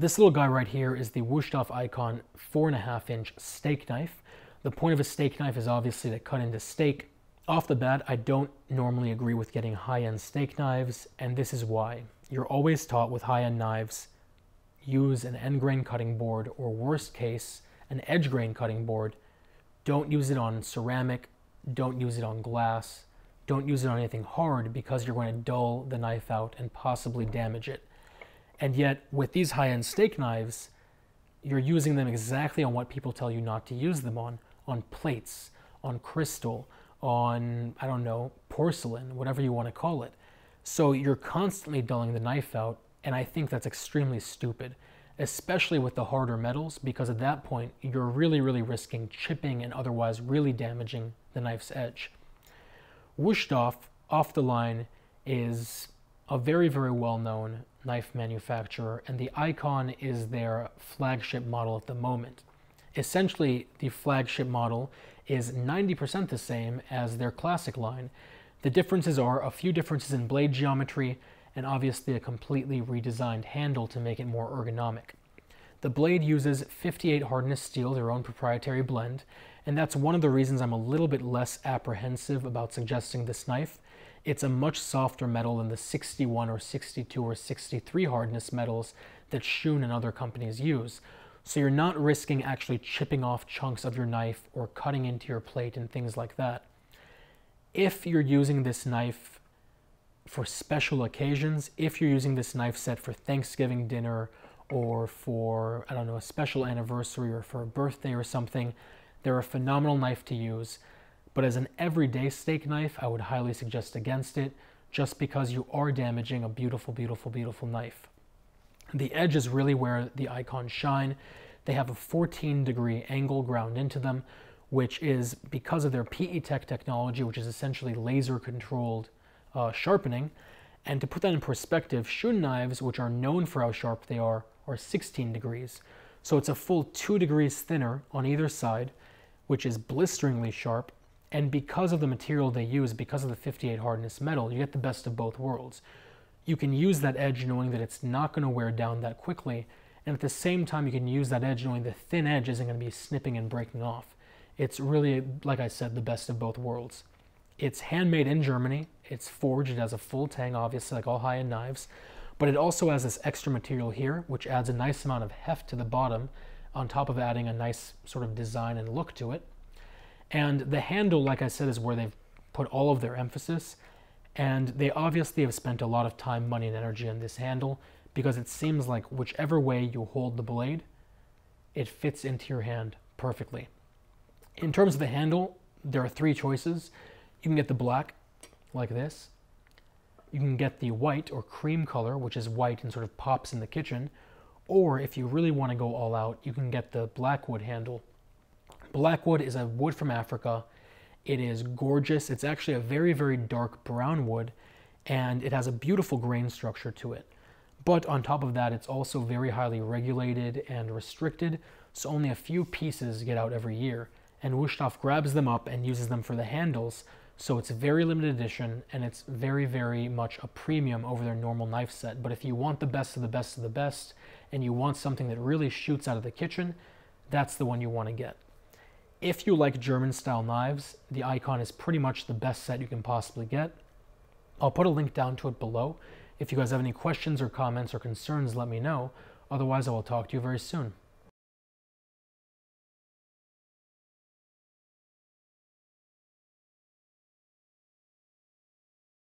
This little guy right here is the Wusthof Ikon 4.5-inch steak knife. The point of a steak knife is obviously to cut into steak. Off the bat, I don't normally agree with getting high-end steak knives, and this is why. You're always taught with high-end knives, use an end grain cutting board, or worst case, an edge grain cutting board. Don't use it on ceramic, don't use it on glass, don't use it on anything hard because you're going to dull the knife out and possibly damage it. And yet, with these high-end steak knives, you're using them exactly on what people tell you not to use them on plates, on crystal, on, I don't know, porcelain, whatever you want to call it. So you're constantly dulling the knife out, and I think that's extremely stupid, especially with the harder metals, because at that point, you're really, really risking chipping and otherwise really damaging the knife's edge. Wusthof, off the line, is a very, very well-known knife manufacturer, and the Ikon is their flagship model at the moment. Essentially, the flagship model is 90% the same as their classic line. The differences are a few differences in blade geometry and obviously a completely redesigned handle to make it more ergonomic. The blade uses 58 hardness steel, their own proprietary blend, and that's one of the reasons I'm a little bit less apprehensive about suggesting this knife. It's a much softer metal than the 61 or 62 or 63 hardness metals that Shun and other companies use. So you're not risking actually chipping off chunks of your knife or cutting into your plate and things like that. If you're using this knife for special occasions, if you're using this knife set for Thanksgiving dinner or for, I don't know, a special anniversary or for a birthday or something, they're a phenomenal knife to use. But as an everyday steak knife, I would highly suggest against it, just because you are damaging a beautiful, beautiful, beautiful knife. The edge is really where the Ikons shine. They have a 14-degree angle ground into them, which is because of their PE Tech technology, which is essentially laser-controlled sharpening. And to put that in perspective, Shun knives, which are known for how sharp they are 16 degrees. So it's a full 2 degrees thinner on either side, which is blisteringly sharp. And because of the material they use, because of the 58 hardness metal, you get the best of both worlds. You can use that edge knowing that it's not going to wear down that quickly, and at the same time you can use that edge knowing the thin edge isn't going to be snipping and breaking off. It's really, like I said, the best of both worlds. It's handmade in Germany, it's forged, it has a full tang, obviously, like all high-end knives, but it also has this extra material here, which adds a nice amount of heft to the bottom, on top of adding a nice sort of design and look to it. And the handle, like I said, is where they've put all of their emphasis. And they obviously have spent a lot of time, money, and energy on this handle because it seems like whichever way you hold the blade, it fits into your hand perfectly. In terms of the handle, there are 3 choices. You can get the black, like this. You can get the white or cream color, which is white and sort of pops in the kitchen. Or if you really want to go all out, you can get the blackwood handle. Blackwood is a wood from Africa. It is gorgeous. It's actually a very, very dark brown wood, and it has a beautiful grain structure to it. But on top of that, it's also very highly regulated and restricted, so only a few pieces get out every year. And Wusthof grabs them up and uses them for the handles, so it's a very limited edition, and it's very, very much a premium over their normal knife set. But if you want the best of the best of the best, and you want something that really shoots out of the kitchen, that's the one you want to get. If you like German-style knives, the Ikon is pretty much the best set you can possibly get. I'll put a link down to it below. If you guys have any questions or comments or concerns, let me know. Otherwise, I will talk to you very soon.